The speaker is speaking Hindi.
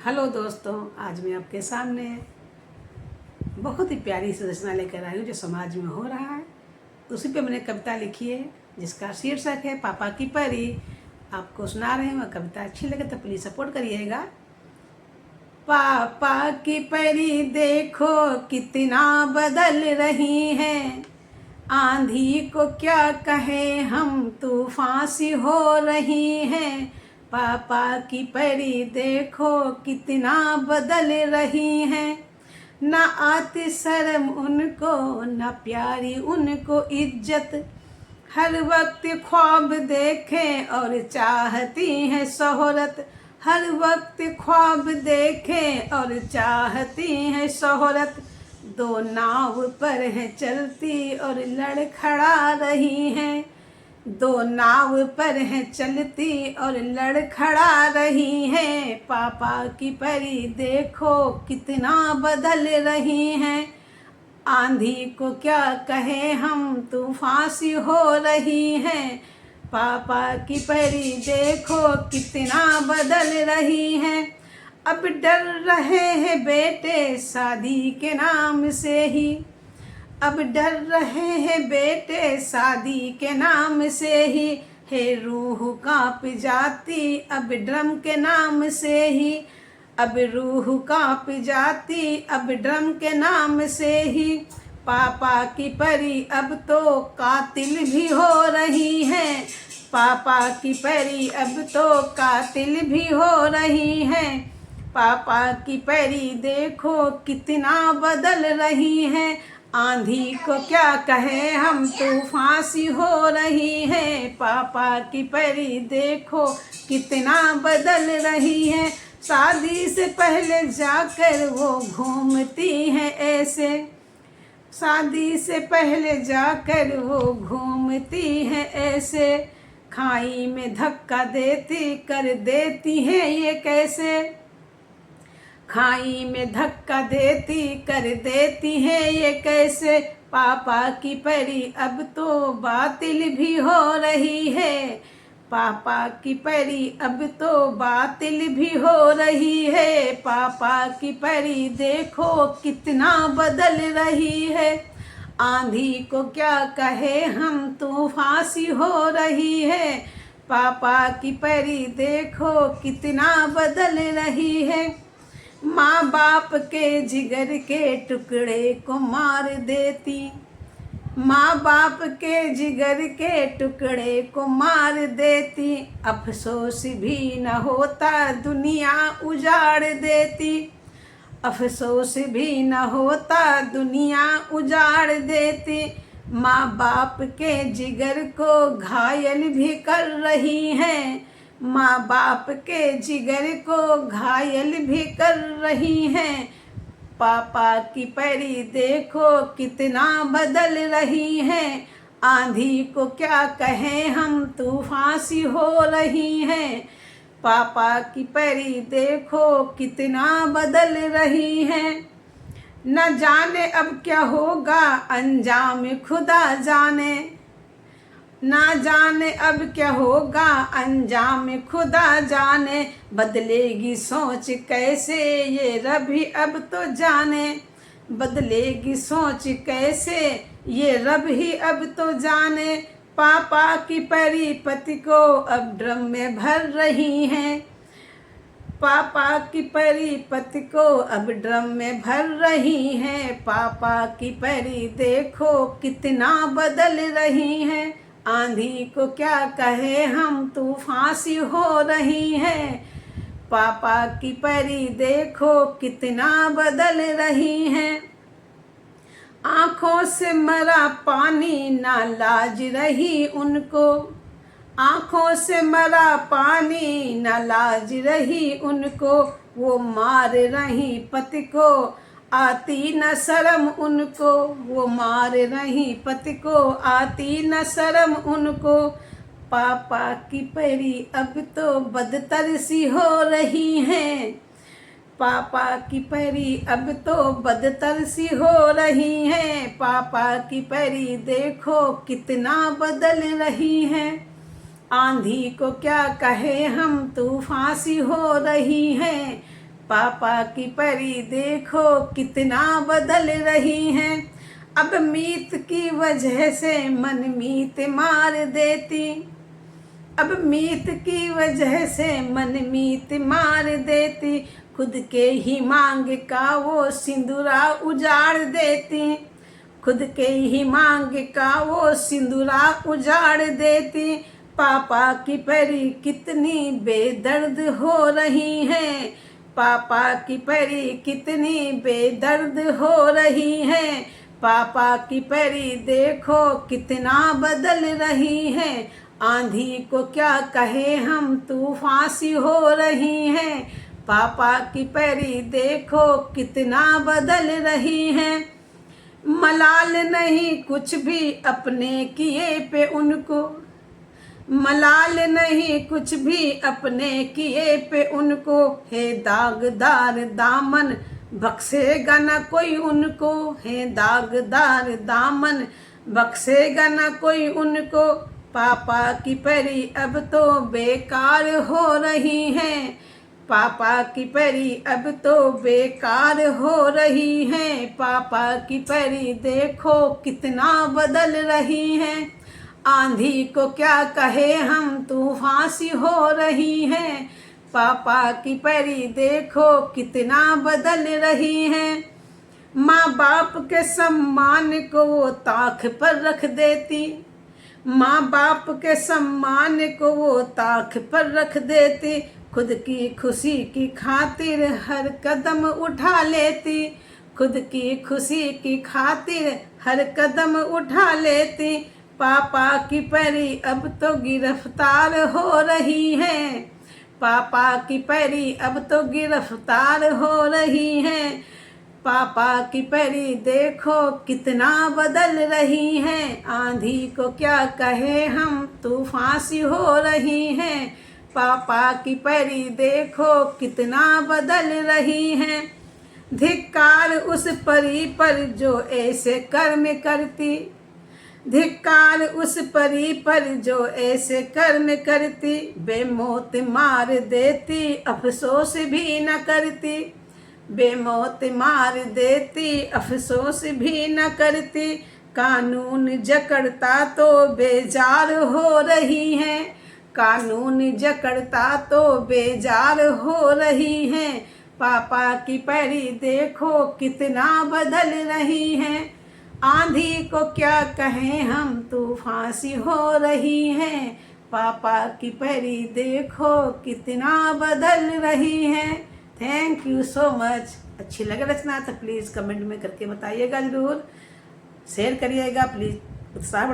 हेलो दोस्तों, आज मैं आपके सामने बहुत ही प्यारी सी रचना लेकर आई हूँ जो समाज में हो रहा है। उसी पे मैंने कविता लिखी है जिसका शीर्षक है पापा की परी। आपको सुना रहे हैं। वह कविता अच्छी लगे तो प्लीज़ सपोर्ट करिएगा। पापा की परी देखो कितना बदल रही है, आंधी को क्या कहे हम तूफान सी हो रही है। पापा की परी देखो कितना बदल रही है, न आती शर्म उनको न प्यारी उनको इज्जत। हर वक्त ख्वाब देखें और चाहती हैं शोहरत, हर वक्त ख्वाब देखें और चाहती हैं शोहरत। दो नाव पर है चलती और लड़खड़ा रही हैं, दो नाव पर है चलती और लड़खड़ा रही हैं। पापा की परी देखो कितना बदल रही हैं, आंधी को क्या कहे हम तूफान सी हो रही है। पापा की परी देखो कितना बदल रही है। अब डर रहे हैं बेटे शादी के नाम से ही, अब डर रहे हैं बेटे शादी के नाम से ही। है रूह कांप जाती अब ड्रम के नाम से ही, अब रूह कांप जाती अब ड्रम के नाम से ही। पापा की परी अब तो कातिल भी हो रही है, पापा की परी अब तो कातिल भी हो रही है। पापा की परी देखो कितना बदल रही है, आंधी को क्या कहे हम तूफान सी हो रही है। पापा की परी देखो कितना बदल रही है। शादी से पहले जाकर वो घूमती हैं ऐसे, शादी से पहले जाकर वो घूमती हैं ऐसे। खाई में धक्का देती कर देती हैं ये कैसे, खाई में धक्का देती कर देती है ये कैसे। पापा की परी अब तो बातिल भी हो रही है, पापा की परी अब तो बातिल भी हो रही है। पापा की परी देखो कितना बदल रही है, आंधी को क्या कहे हम तूफान सी हो रही है। पापा की परी देखो कितना बदल रही है। माँ बाप के जिगर के टुकड़े को मार देती, माँ बाप के जिगर के टुकड़े को मार देती। अफसोस भी न होता दुनिया उजाड़ देती, अफसोस भी न होता दुनिया उजाड़ देती। माँ बाप के जिगर को घायल भी कर रही हैं, माँ बाप के जिगर को घायल भी कर रही हैं। पापा की परी देखो कितना बदल रही है, आंधी को क्या कहें हम तूफान सी हो रही है। पापा की परी देखो कितना बदल रही है। न जाने अब क्या होगा अंजाम खुदा जाने, ना जाने अब क्या होगा अंजाम खुदा जाने। बदलेगी सोच कैसे ये रब ही अब तो जाने, बदलेगी सोच कैसे ये रब ही अब तो जाने। पापा की परी पति को अब ड्रम में भर रही हैं, पापा की परी पति को अब ड्रम में भर रही हैं। पापा की परी देखो कितना बदल रही हैं, आंधी को क्या कहे हम तूफान सी हो रही है। पापा की परी देखो कितना बदल रही है। आंखों से मरा पानी ना लाज रही उनको, आंखों से मरा पानी न लाज रही उनको। वो मार रही पति को आती न शर्म उनको, वो मार रही पति को आती न शर्म उनको। पापा की परी अब तो बदतर सी हो रही हैं, पापा की परी अब तो बदतर सी हो रही हैं। पापा की परी देखो कितना बदल रही हैं, आंधी को क्या कहे हम तूफान सी हो रही हैं। पापा की परी देखो कितना बदल रही हैं। अब मीत की वजह से मन मीत मार देती, अब मीत की वजह से मन मीत मार देती, खुद के ही मांग का वो सिंदूरा उजाड़ देती, खुद के ही मांग का वो सिंदूरा उजाड़ देती। पापा की परी कितनी बेदर्द हो रही हैं, पापा की परी कितनी बेदर्द हो रही हैं। पापा की परी देखो कितना बदल रही है। आंधी को क्या कहे हम, तूफान सी हो रही हैं। पापा की परी देखो कितना बदल रही हैं। मलाल नहीं कुछ भी अपने किए पे उनको, मलाल नहीं कुछ भी अपने किए पे उनको, है दागदार दामन बख्शेगा न कोई उनको, है दागदार दामन बख्शेगा न कोई उनको। पापा की परी अब तो बेकार हो रही हैं, पापा की परी अब तो बेकार हो रही हैं। पापा की परी देखो कितना बदल रही हैं। आंधी को क्या कहे हम, तूफान सी हो रही हैं। पापा की परी देखो कितना बदल रही हैं। माँ बाप के सम्मान को वो ताक पर रख देती, माँ बाप के सम्मान को वो ताक पर रख देती, खुद की खुशी की खातिर हर कदम उठा लेती, खुद की खुशी की खातिर हर कदम उठा लेती। पापा की परी अब तो गिरफ्तार हो रही हैं, पापा की परी अब तो गिरफ्तार हो रही हैं। पापा की परी देखो कितना बदल रही हैं। आंधी को क्या कहे हम, तूफान सी हो रही हैं। पापा की परी देखो कितना बदल रही हैं। धिक्कार उस परी पर जो ऐसे कर्म करती, धिक्कार उस परी पर जो ऐसे कर्म करती, बेमौत मार देती अफसोस भी न करती, बेमौत मार देती अफसोस भी न करती। कानून जकड़ता तो बेजार हो रही हैं, कानून जकड़ता तो बेजार हो रही हैं। पापा की परी देखो कितना बदल रही हैं। आंधी को क्या कहें हम, तूफान सी हो रही हैं। पापा की परी देखो कितना बदल रही हैं। Thank you so much. अच्छी लगे रचना तो प्लीज़ कमेंट में करके बताइएगा, ज़रूर शेयर करिएगा, प्लीज़ उत्साह